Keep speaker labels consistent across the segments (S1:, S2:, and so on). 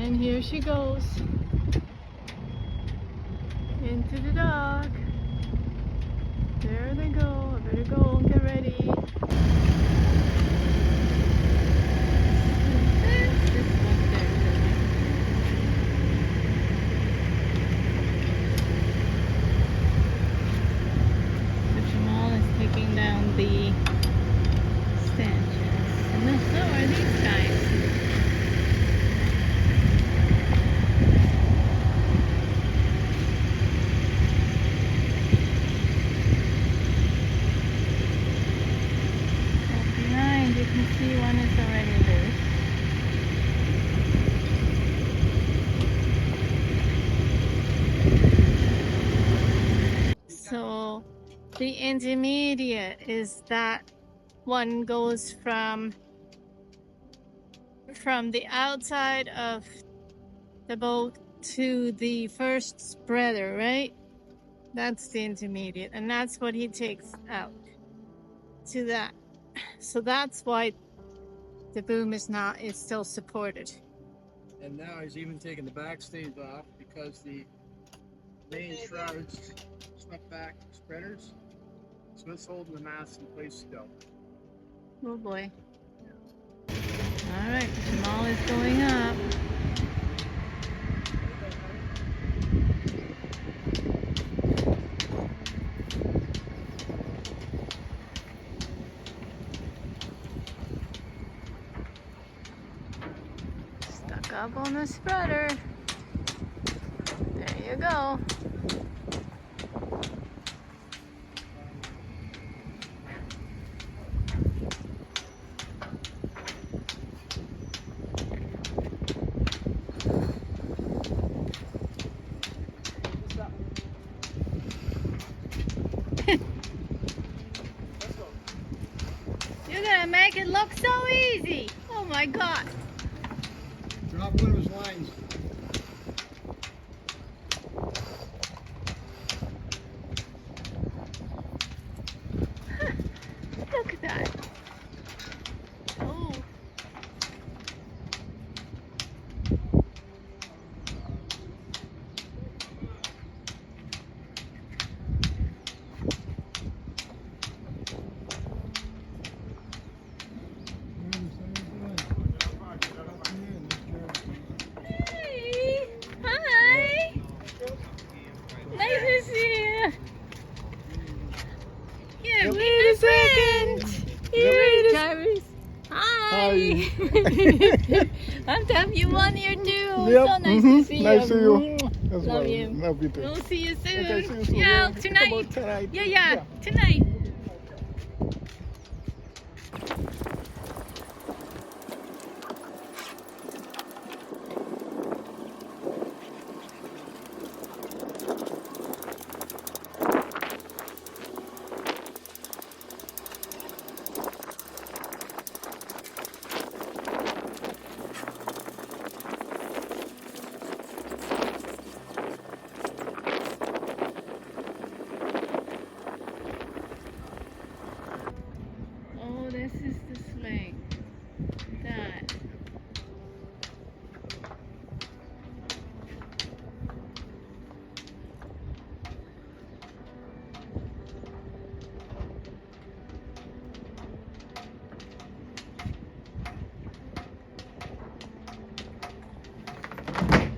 S1: And here she goes into the dock. There they go. I better go and get ready. Taking down the stanchions. And so are these guys. Up behind you can see one is already loose. So the intermediate is that one goes from the outside of the boat to the first spreader, right? That's the intermediate, and that's what he takes out to that. So that's why the boom is still supported.
S2: And now he's even taking the back stays off because the main shrouds swept back spreaders. So it's holding the mast in place still.
S1: Oh boy. Alright, Jamal is going up. Stuck up on the spreader. There you go. You're gonna make it look so easy. Oh my God.
S2: Drop one of his lines.
S1: Look at that. Oh. Hey. Hi. Nice to see you. Yeah, wait a second. Here, Travis. Hi. I'm tapping you on here too.
S3: Yep.
S1: So nice to see you.
S3: Nice to see you. As
S1: Love
S3: well.
S1: you.
S3: Love you too.
S1: We'll see you soon.
S3: Okay, see you soon.
S1: Yeah,
S3: Think
S1: tonight.
S3: about tonight.
S1: Yeah, tonight. Oh, this is the swing. That.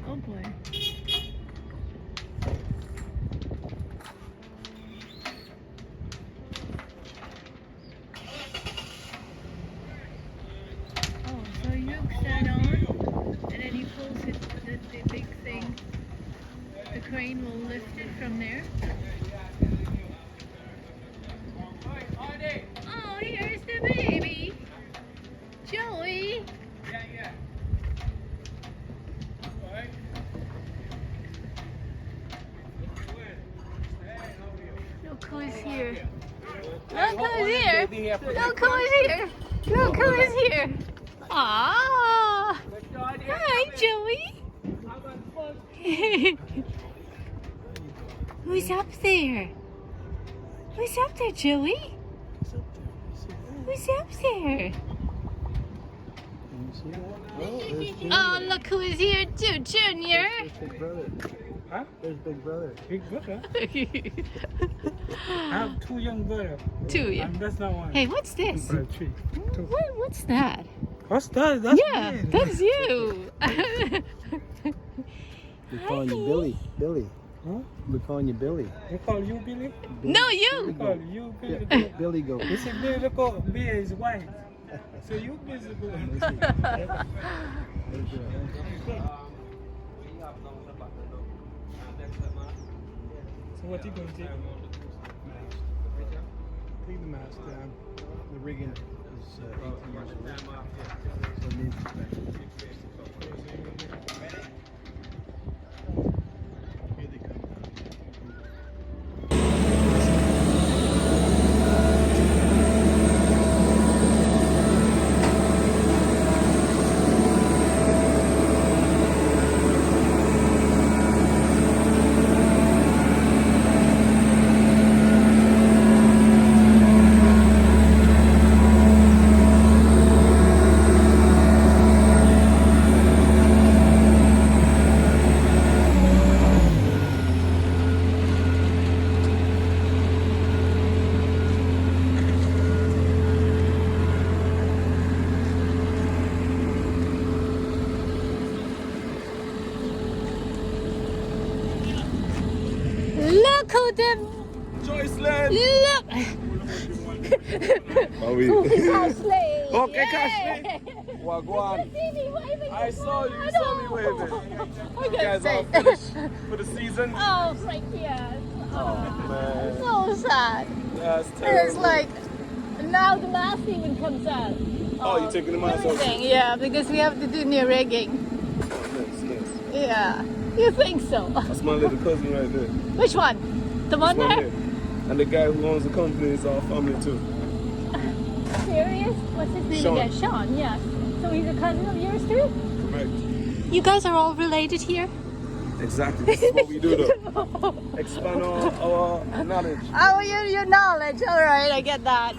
S1: Oh boy. Oh, so you hook that on, and then he pulls it, the big thing. The crane will lift it from there. Oh, here's the baby. Joey.
S2: Yeah. Alright.
S1: Look who's here. Look who's here. Look who's here. Look who is here. Ah. Hi, Joey. Who's up there? Who's up there, Joey? Who's up there? Oh, look who is here too, Junior.
S2: There's Big Brother.
S3: Huh?
S2: There's Big Brother.
S3: Big brother? I have two young brothers.
S1: Two, yeah.
S3: And that's not one.
S1: Hey, what's this?
S3: Two. Two.
S1: What's that?
S3: What's that? That's
S1: Yeah,
S3: me.
S1: that's you.
S2: We're calling you Billy. Billy.
S3: Huh?
S2: We're calling you Billy.
S3: We call you Billy?
S1: No,
S3: We
S1: you.
S3: call you Billy.
S2: Yeah, Billy Goat.
S3: You see, Billy, look up. B is white. So you busy going. So what you going to take?
S2: Leave the mast down. The rigging is 18 years old. So it needs inspection. Here they come.
S1: Look who the
S4: Joyceland!
S1: look. Who is Ashley?
S4: Okay,
S1: Yeah.
S4: Wagwan.
S1: See me waving
S4: I
S1: to
S4: saw you,
S1: someone.
S4: you saw me waving.
S1: I'm
S4: You
S1: gonna
S4: guys
S1: say.
S4: all finished for the season?
S1: Oh, Frank, yes.
S4: Oh, man.
S1: So sad.
S4: That's
S1: It's
S4: terrible.
S1: like now the mast even comes out.
S4: Oh, you're taking the mast out?
S1: Everything, yeah, because we have to do new rigging.
S4: Nice, nice.
S1: Yeah, you think so?
S4: That's my little cousin right there.
S1: Which one? The one
S4: This one
S1: there?
S4: here. And the guy who owns the company is our family too.
S1: Serious? What's his name
S4: Sean.
S1: again? Sean, yes. So he's a cousin of yours too?
S4: Correct.
S1: You guys are all related here?
S4: Exactly. This is what we do though. Expand our knowledge.
S1: Oh, your knowledge. All right, I get that.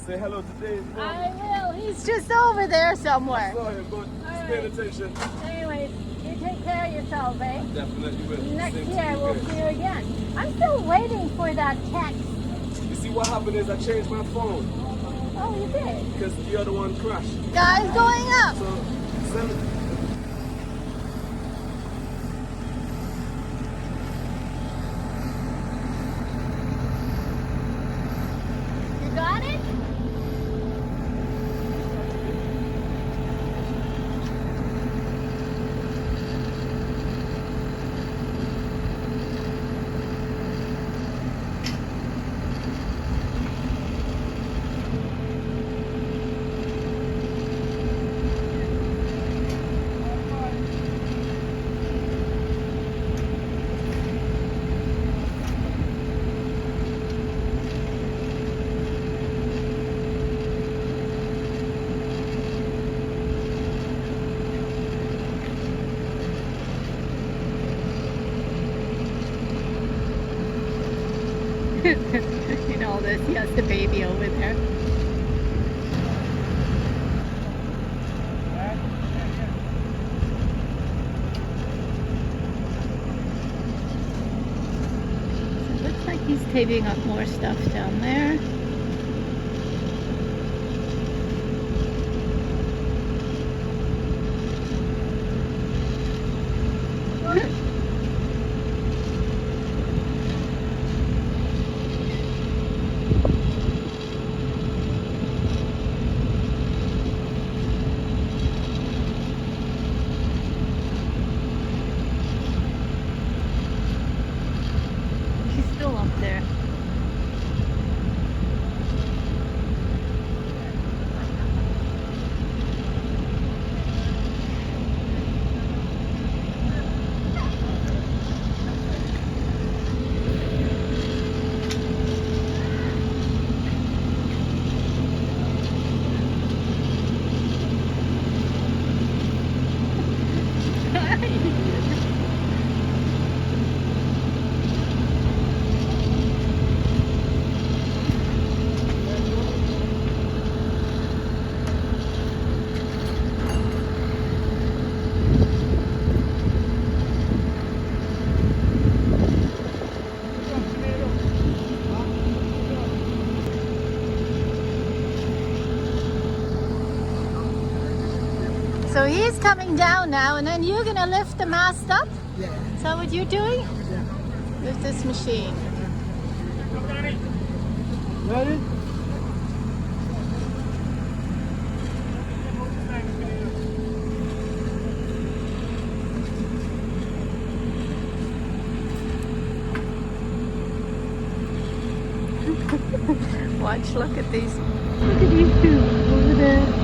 S4: Say hello to Dave.
S1: I will. He's just over there somewhere.
S4: Saw him, but just paying attention.
S1: Anyways, you take care of yourself, eh?
S4: Definitely will.
S1: Next
S4: Same to
S1: year
S4: you
S1: we'll
S4: guys.
S1: see you again. I'm still waiting for that text.
S4: You see what happened is I changed my phone
S1: Oh, you did?
S4: because the other one crashed.
S1: Guys going up.
S4: So send it.
S1: You got it? You know this, he has the baby over there. Looks like he's taping up more stuff down there. He's still up there. So he's coming down now, and then you're gonna lift the mast up?
S2: Yeah.
S1: Is that what you're doing?
S2: Yeah.
S1: With this machine.
S2: Ready?
S1: Watch, look at these two over there.